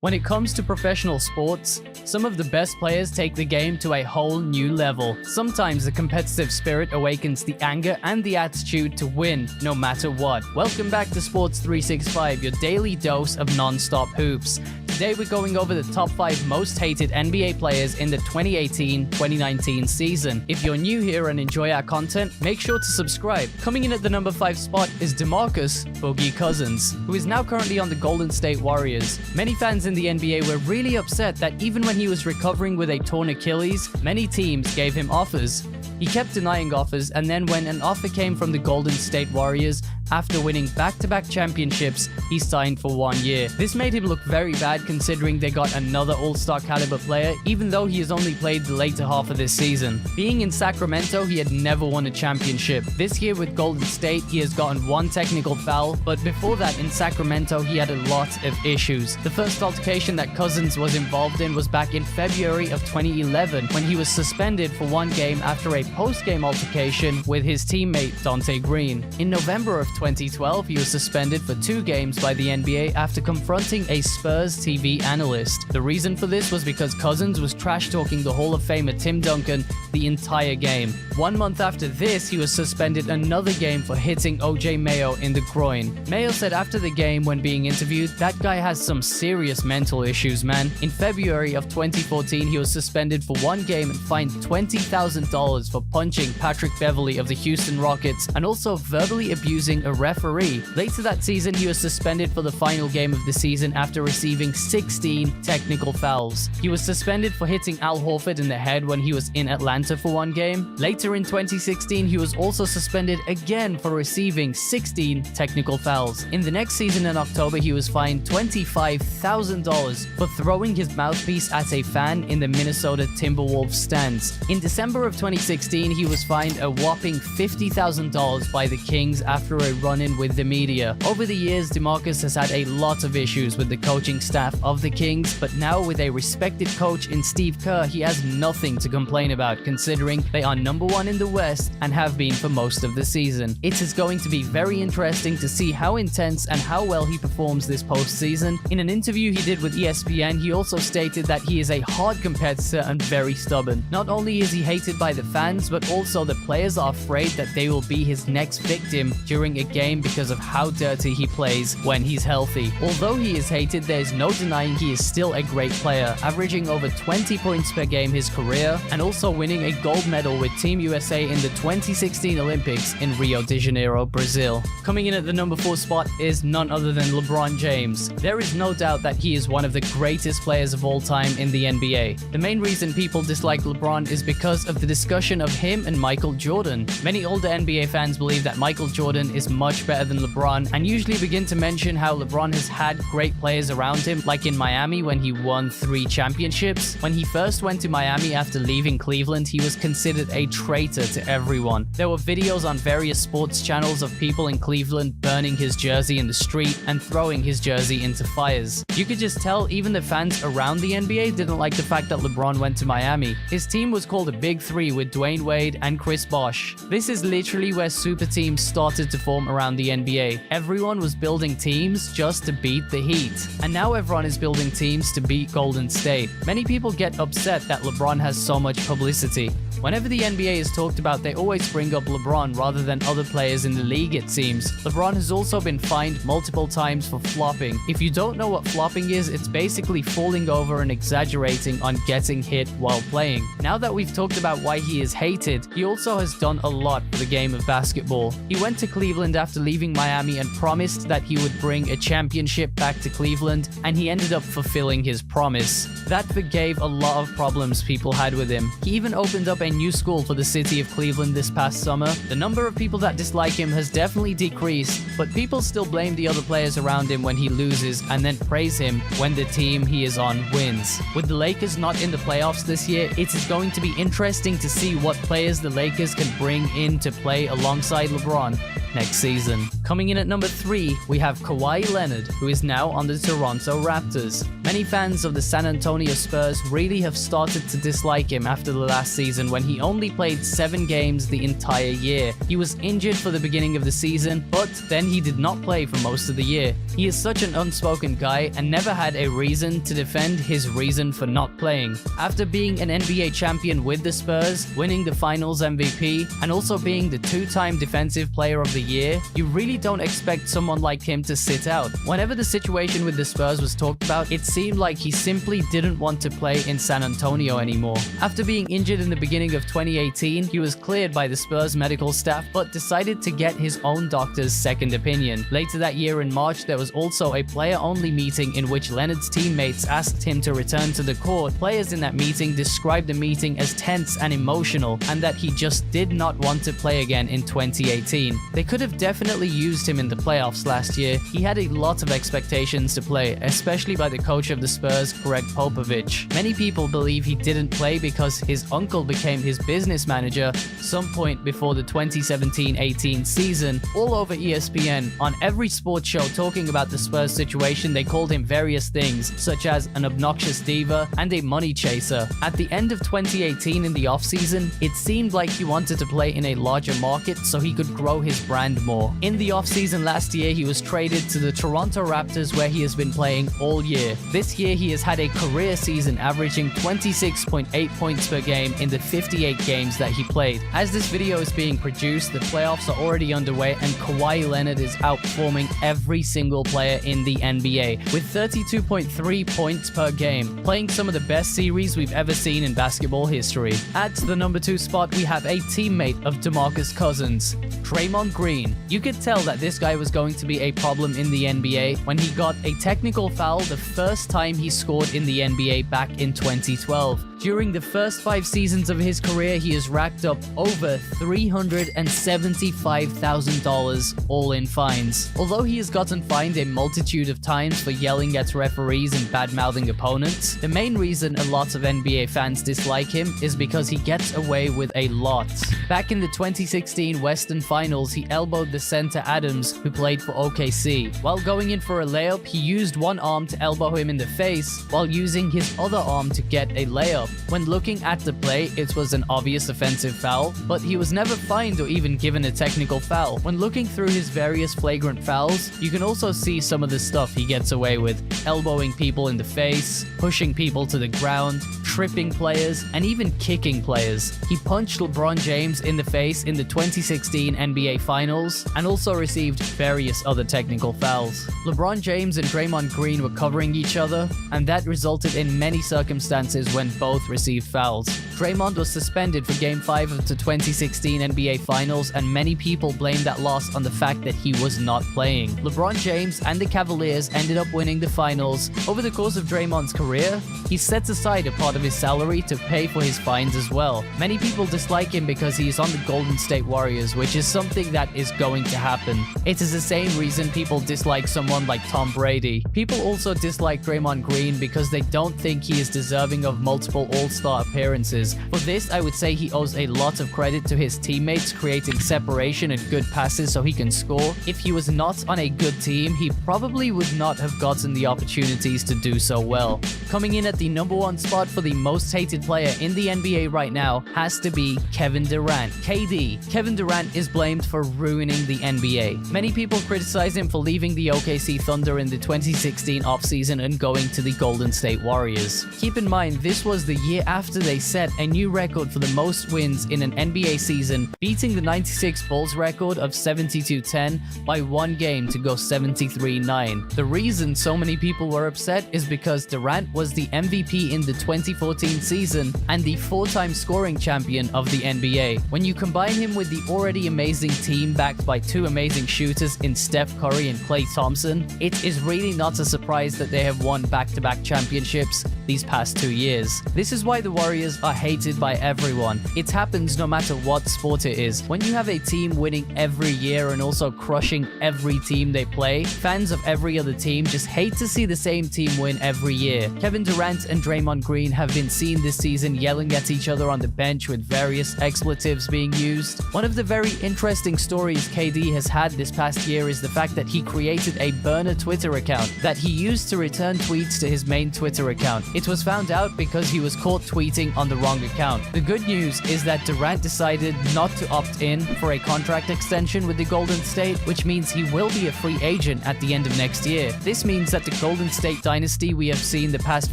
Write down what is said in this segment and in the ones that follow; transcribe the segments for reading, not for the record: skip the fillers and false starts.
When it comes to professional sports, some of the best players take the game to a whole new level. Sometimes the competitive spirit awakens the anger and the attitude to win, no matter what. Welcome back to Sports 365, your daily dose of non-stop hoops. Today we're going over the top 5 most hated NBA players in the 2018-2019 season. If you're new here and enjoy our content, make sure to subscribe. Coming in at the number 5 spot is Demarcus Boogie Cousins, who is now currently on the Golden State Warriors. Many fans in the NBA were really upset that even when he was recovering with a torn Achilles, many teams gave him offers. He kept denying offers, and then when an offer came from the Golden State Warriors, after winning back-to-back championships, he signed for 1 year. This made him look very bad considering they got another all-star caliber player, even though he has only played the later half of this season. Being in Sacramento, he had never won a championship. This year with Golden State, he has gotten 1 technical foul, but before that in Sacramento, he had a lot of issues. The first altercation that Cousins was involved in was back in February of 2011, when he was suspended for 1 game after a post-game altercation with his teammate Dante Green. In November of 2012, he was suspended for 2 games by the NBA after confronting a Spurs TV analyst. The reason for this was because Cousins was trash-talking the Hall of Famer Tim Duncan the entire game. 1 month after this, he was suspended another game for hitting OJ Mayo in the groin. Mayo said after the game when being interviewed, "That guy has some serious mental issues, man." In February of 2014, he was suspended for 1 game and fined $20,000 for punching Patrick Beverley of the Houston Rockets and also verbally abusing a referee. Later that season, he was suspended for the final game of the season after receiving 16 technical fouls. He was suspended for hitting Al Horford in the head when he was in Atlanta for 1 game. Later in 2016, he was also suspended again for receiving 16 technical fouls. In the next season in October, he was fined $25,000 for throwing his mouthpiece at a fan in the Minnesota Timberwolves stands. In December of 2016, he was fined a whopping $50,000 by the Kings after a run-in with the media. Over the years, Demarcus has had a lot of issues with the coaching staff of the Kings, but now with a respected coach in Steve Kerr, he has nothing to complain about considering they are number 1 in the West and have been for most of the season. It is going to be very interesting to see how intense and how well he performs this postseason. In an interview he did with ESPN, he also stated that he is a hard competitor and very stubborn. Not only is he hated by the fans, but also the players are afraid that they will be his next victim during a game because of how dirty he plays when he's healthy. Although he is hated, there is no denying he is still a great player, averaging over 20 points per game his career and also winning a gold medal with Team USA in the 2016 Olympics in Rio de Janeiro, Brazil. Coming in at the number 4 spot is none other than LeBron James. There is no doubt that he is one of the greatest players of all time in the NBA. The main reason people dislike LeBron is because of the discussion of him and Michael Jordan. Many older NBA fans believe that Michael Jordan is much better than LeBron and usually begin to mention how LeBron has had great players around him, like in Miami when he won 3 championships. When he first went to Miami after leaving Cleveland, he was considered a traitor to everyone. There were videos on various sports channels of people in Cleveland burning his jersey in the street and throwing his jersey into fires. You could just tell even the fans around the NBA didn't like the fact that LeBron went to Miami. His team was called a Big Three with Dwayne Wade and Chris Bosh. This is literally where super teams started to form around the NBA. Everyone was building teams just to beat the Heat. And now everyone is building teams to beat Golden State. Many people get upset that LeBron has so much publicity. Whenever the NBA is talked about, they always bring up LeBron rather than other players in the league, it seems. LeBron has also been fined multiple times for flopping. If you don't know what flopping is, it's basically falling over and exaggerating on getting hit while playing. Now that we've talked about why he is hated, he also has done a lot for the game of basketball. He went to Cleveland after leaving Miami and promised that he would bring a championship back to Cleveland, and he ended up fulfilling his promise. That forgave a lot of problems people had with him. He even opened up a new school for the city of Cleveland this past summer. The number of people that dislike him has definitely decreased, but people still blame the other players around him when he loses and then praise him when the team he is on wins. With the Lakers not in the playoffs this year, it is going to be interesting to see what players the Lakers can bring in to play alongside LeBron. next season. Coming in at number 3, we have Kawhi Leonard, who is now on the Toronto Raptors. Many fans of the San Antonio Spurs really have started to dislike him after the last season when he only played 7 games the entire year. He was injured for the beginning of the season, but then he did not play for most of the year. He is such an unspoken guy and never had a reason to defend his reason for not playing. After being an NBA champion with the Spurs, winning the Finals MVP, and also being the 2-time Defensive Player of the Year, you really don't expect someone like him to sit out. Whenever the situation with the Spurs was talked about, it seemed like he simply didn't want to play in San Antonio anymore. After being injured in the beginning of 2018, he was cleared by the Spurs medical staff but decided to get his own doctor's second opinion. Later that year in March, there was also a player-only meeting in which Leonard's teammates asked him to return to the court. Players in that meeting described the meeting as tense and emotional, and that he just did not want to play again in 2018. They could have definitely used him in the playoffs last year. He had a lot of expectations to play, especially by the coach of the Spurs, Greg Popovich. Many people believe he didn't play because his uncle became his business manager some point before the 2017-18 season. All over ESPN, on every sports show talking about the Spurs situation, they called him various things, such as an obnoxious diva and a money chaser. At the end of 2018 in the offseason, it seemed like he wanted to play in a larger market so he could grow his brand more. In the offseason last year, he was traded to the Toronto Raptors, where he has been playing all year. This year, he has had a career season averaging 26.8 points per game in the 58 games that he played. As this video is being produced, the playoffs are already underway and Kawhi Leonard is outperforming every single player in the NBA with 32.3 points per game, playing some of the best series we've ever seen in basketball history. At the number 2 spot, we have a teammate of Demarcus Cousins, Draymond Green. You could tell that this guy was going to be a problem in the NBA when he got a technical foul the first time he scored in the NBA back in 2012. During the first 5 seasons of his career, he has racked up over $375,000 all in fines. Although he has gotten fined a multitude of times for yelling at referees and bad-mouthing opponents, the main reason a lot of NBA fans dislike him is because he gets away with a lot. Back in the 2016 Western Finals, he elbowed the center Adams, who played for OKC. While going in for a layup, he used one arm to elbow him in the face, while using his other arm to get a layup. When looking at the play, it was an obvious offensive foul, but he was never fined or even given a technical foul. When looking through his various flagrant fouls, you can also see some of the stuff he gets away with: elbowing people in the face, pushing people to the ground, tripping players, and even kicking players. He punched LeBron James in the face in the 2016 NBA Finals and also received various other technical fouls. LeBron James and Draymond Green were covering each other, and that resulted in many circumstances when both received fouls. Draymond was suspended for Game 5 of the 2016 NBA Finals, and many people blamed that loss on the fact that he was not playing. LeBron James and the Cavaliers ended up winning the Finals. Over the course of Draymond's career, he sets aside a part of his salary to pay for his fines as well. Many people dislike him because he is on the Golden State Warriors, which is something that is going to happen. It is the same reason people dislike someone like Tom Brady. People also dislike Draymond Green because they don't think he is deserving of multiple All-Star appearances. For this, I would say he owes a lot of credit to his teammates creating separation and good passes so he can score. If he was not on a good team, he probably would not have gotten the opportunities to do so well. Coming in at the number 1 spot for the most hated player in the NBA right now has to be Kevin Durant, KD. Kevin Durant is blamed for ruining the NBA. Many people criticize him for leaving the OKC Thunder in the 2016 offseason and going to the Golden State Warriors. Keep in mind, this was the year after they set a new record for the most wins in an NBA season, beating the 96 Bulls record of 72-10 by 1 game to go 73-9. The reason so many people were upset is because Durant was the MVP in the 2014 season and the 4-time scoring champion of the NBA. When you combine him with the already amazing team backed by 2 amazing shooters in Steph Curry and Klay Thompson, it is really not a surprise that they have won back-to-back championships these past 2 years. This is why the Warriors are hated by everyone. It happens no matter what sport it is. When you have a team winning every year and also crushing every team they play, fans of every other team just hate to see the same team win every year. Kevin Durant and Draymond Green have been seen this season yelling at each other on the bench with various expletives being used. One of the very interesting stories KD has had this past year is the fact that he created a burner Twitter account that he used to return tweets to his main Twitter account. It was found out because he was caught tweeting on the wrong account. The good news is that Durant decided not to opt in for a contract extension with the Golden State, which means he will be a free agent at the end of next year. This means that the Golden State dynasty we have seen the past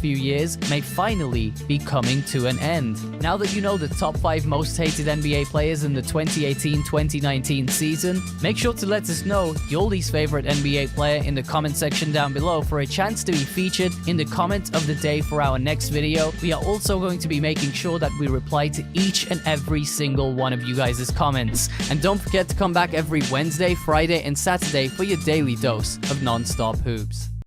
few years may finally be coming to an end. Now that you know the top 5 most hated NBA players in the 2018-2019 season, make sure to let us know your least favorite NBA player in the comment section down below for a chance to be featured in the comment of the day for our next video. We are also going to be making sure that we reply to each and every single one of you guys' comments. And don't forget to come back every Wednesday, Friday, and Saturday for your daily dose of non-stop hoops.